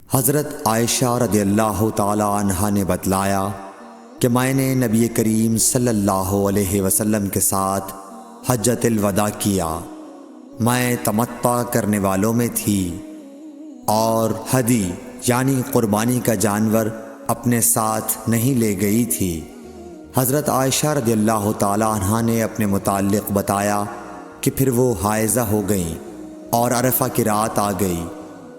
حضرت عائشہ رضی اللہ تعالی عنہا نے بتلایا کہ میں نے نبی کریم صلی اللہ علیہ وسلم کے ساتھ حجۃ الوداع کیا۔ میں تمتع کرنے والوں میں تھی اور ہدی یعنی قربانی کا جانور اپنے ساتھ نہیں لے گئی تھی۔ حضرت عائشہ رضی اللہ تعالی عنہا نے اپنے متعلق بتایا کہ پھر وہ حائضہ ہو گئیں اور عرفہ کی رات آ گئی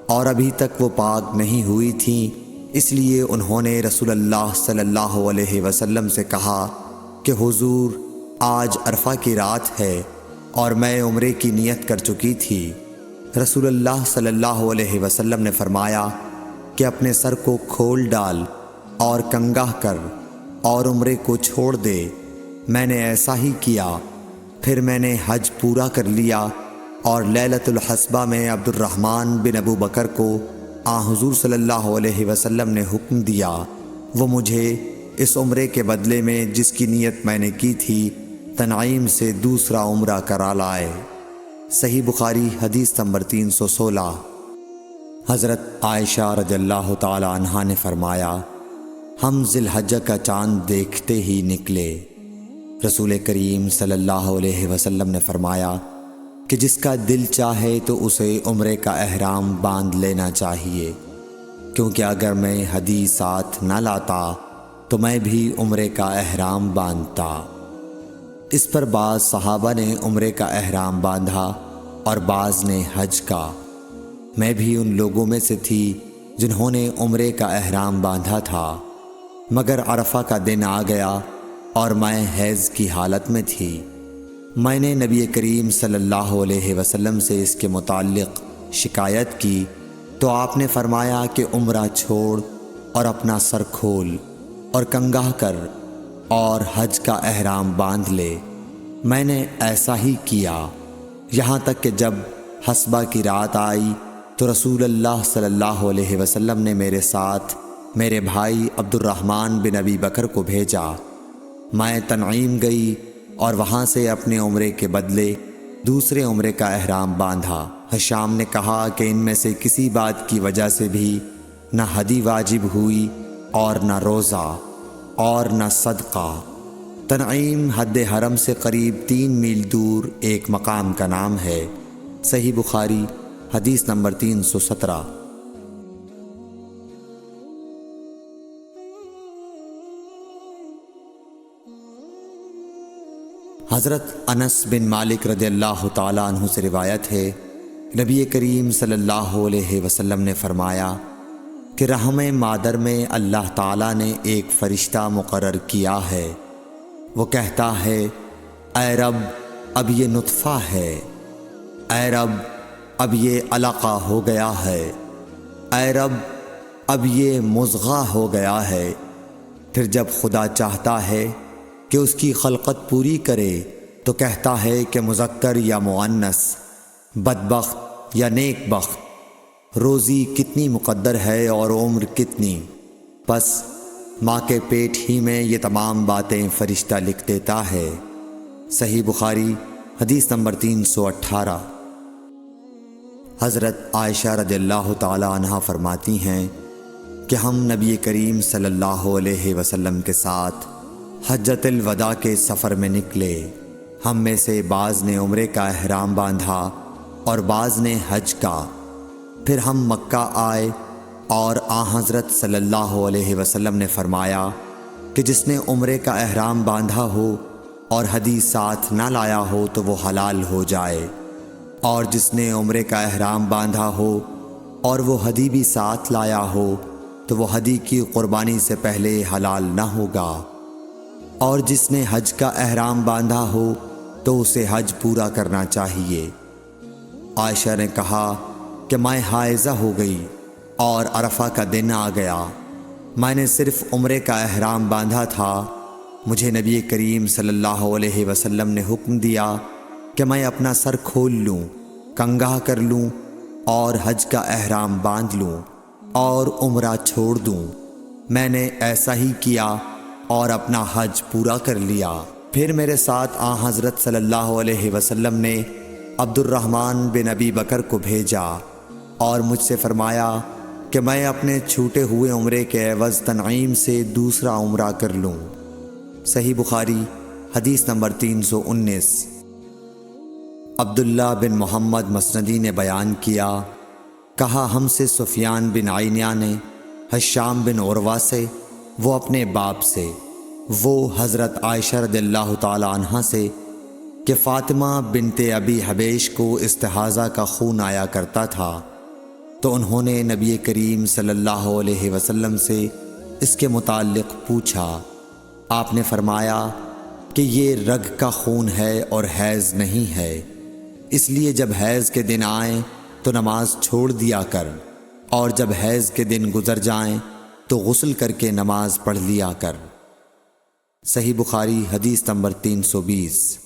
اور ابھی تک وہ پاک نہیں ہوئی تھیں، اس لیے انہوں نے رسول اللہ صلی اللہ علیہ وسلم سے کہا کہ حضور آج عرفہ کی رات ہے اور میں عمرے کی نیت کر چکی تھی۔ رسول اللہ صلی اللہ علیہ وسلم نے فرمایا کہ اپنے سر کو کھول ڈال اور کنگھا کر اور عمرے کو چھوڑ دے۔ میں نے ایسا ہی کیا، پھر میں نے حج پورا کر لیا اور لیلۃ الحصبہ میں عبد الرحمن بن ابو بکر کو حضور صلی اللہ علیہ وسلم نے حکم دیا وہ مجھے اس عمرے کے بدلے میں جس کی نیت میں نے کی تھی تنعیم سے دوسرا عمرہ کرا لائے۔ صحیح بخاری حدیث نمبر 316۔ حضرت عائشہ رضی اللہ تعالی عنہا نے فرمایا ہم ذی الحجہ کا چاند دیکھتے ہی نکلے۔ رسول کریم صلی اللہ علیہ وسلم نے فرمایا کہ جس کا دل چاہے تو اسے عمرے کا احرام باندھ لینا چاہیے، کیونکہ اگر میں ہدی ساتھ نہ لاتا تو میں بھی عمرے کا احرام باندھتا۔ اس پر بعض صحابہ نے عمرے کا احرام باندھا اور بعض نے حج کا۔ میں بھی ان لوگوں میں سے تھی جنہوں نے عمرے کا احرام باندھا تھا، مگر عرفہ کا دن آ گیا اور میں حیض کی حالت میں تھی۔ میں نے نبی کریم صلی اللہ علیہ وسلم سے اس کے متعلق شکایت کی تو آپ نے فرمایا کہ عمرہ چھوڑ اور اپنا سر کھول اور کنگھا کر اور حج کا احرام باندھ لے۔ میں نے ایسا ہی کیا، یہاں تک کہ جب حصبہ کی رات آئی تو رسول اللہ صلی اللہ علیہ وسلم نے میرے ساتھ میرے بھائی عبد الرحمن بن ابی بکر کو بھیجا۔ میں تنعیم گئی اور وہاں سے اپنے عمرے کے بدلے دوسرے عمرے کا احرام باندھا۔ ہشام نے کہا کہ ان میں سے کسی بات کی وجہ سے بھی نہ ہدی واجب ہوئی اور نہ روزہ اور نہ صدقہ۔ تنعیم حد حرم سے قریب 3 میل دور ایک مقام کا نام ہے۔ صحیح بخاری حدیث نمبر 317۔ حضرت انس بن مالک رضی اللہ تعالیٰ عنہ سے روایت ہے نبی کریم صلی اللہ علیہ وسلم نے فرمایا کہ رحم مادر میں اللہ تعالیٰ نے ایک فرشتہ مقرر کیا ہے، وہ کہتا ہے اے رب اب یہ نطفہ ہے، اے رب اب یہ علقہ ہو گیا ہے، اے رب اب یہ مضغہ ہو گیا ہے۔ پھر جب خدا چاہتا ہے کہ اس کی خلقت پوری کرے تو کہتا ہے کہ مذکر یا مؤنث، بدبخت یا نیک بخت، روزی کتنی مقدر ہے اور عمر کتنی۔ پس ماں کے پیٹ ہی میں یہ تمام باتیں فرشتہ لکھ دیتا ہے۔ صحیح بخاری حدیث نمبر 318۔ حضرت عائشہ رضی اللہ تعالی عنہا فرماتی ہیں کہ ہم نبی کریم صلی اللہ علیہ وسلم کے ساتھ حجۃ الوداع کے سفر میں نکلے۔ ہم میں سے بعض نے عمرے کا احرام باندھا اور بعض نے حج کا۔ پھر ہم مکہ آئے اور حضرت صلی اللہ علیہ وسلم نے فرمایا کہ جس نے عمرے کا احرام باندھا ہو اور ہدی ساتھ نہ لایا ہو تو وہ حلال ہو جائے، اور جس نے عمرے کا احرام باندھا ہو اور وہ ہدی بھی ساتھ لایا ہو تو وہ ہدی کی قربانی سے پہلے حلال نہ ہوگا، اور جس نے حج کا احرام باندھا ہو تو اسے حج پورا کرنا چاہیے۔ عائشہ نے کہا کہ میں حائضہ ہو گئی اور عرفہ کا دن آ گیا، میں نے صرف عمرے کا احرام باندھا تھا، مجھے نبی کریم صلی اللہ علیہ وسلم نے حکم دیا کہ میں اپنا سر کھول لوں، کنگھا کر لوں اور حج کا احرام باندھ لوں اور عمرہ چھوڑ دوں۔ میں نے ایسا ہی کیا اور اپنا حج پورا کر لیا۔ پھر میرے ساتھ حضرت صلی اللہ علیہ وسلم نے عبد الرحمن بن ابی بکر کو بھیجا اور مجھ سے فرمایا کہ میں اپنے چھوٹے ہوئے عمرے کے عوض تنعیم سے دوسرا عمرہ کر لوں۔ صحیح بخاری حدیث نمبر 319۔ عبداللہ بن محمد مسندی نے بیان کیا، کہا ہم سے سفیان بن عینیہ نے ہشام بن عروہ سے، وہ اپنے باپ سے، وہ حضرت عائشہ رضی اللہ تعالی عنہ سے کہ فاطمہ بنت ابی حبیش کو استحاضہ کا خون آیا کرتا تھا، تو انہوں نے نبی کریم صلی اللہ علیہ وسلم سے اس کے متعلق پوچھا۔ آپ نے فرمایا کہ یہ رگ کا خون ہے اور حیض نہیں ہے، اس لیے جب حیض کے دن آئیں تو نماز چھوڑ دیا کر، اور جب حیض کے دن گزر جائیں تو غسل کر کے نماز پڑھ لیا کر۔ صحیح بخاری حدیث نمبر 320۔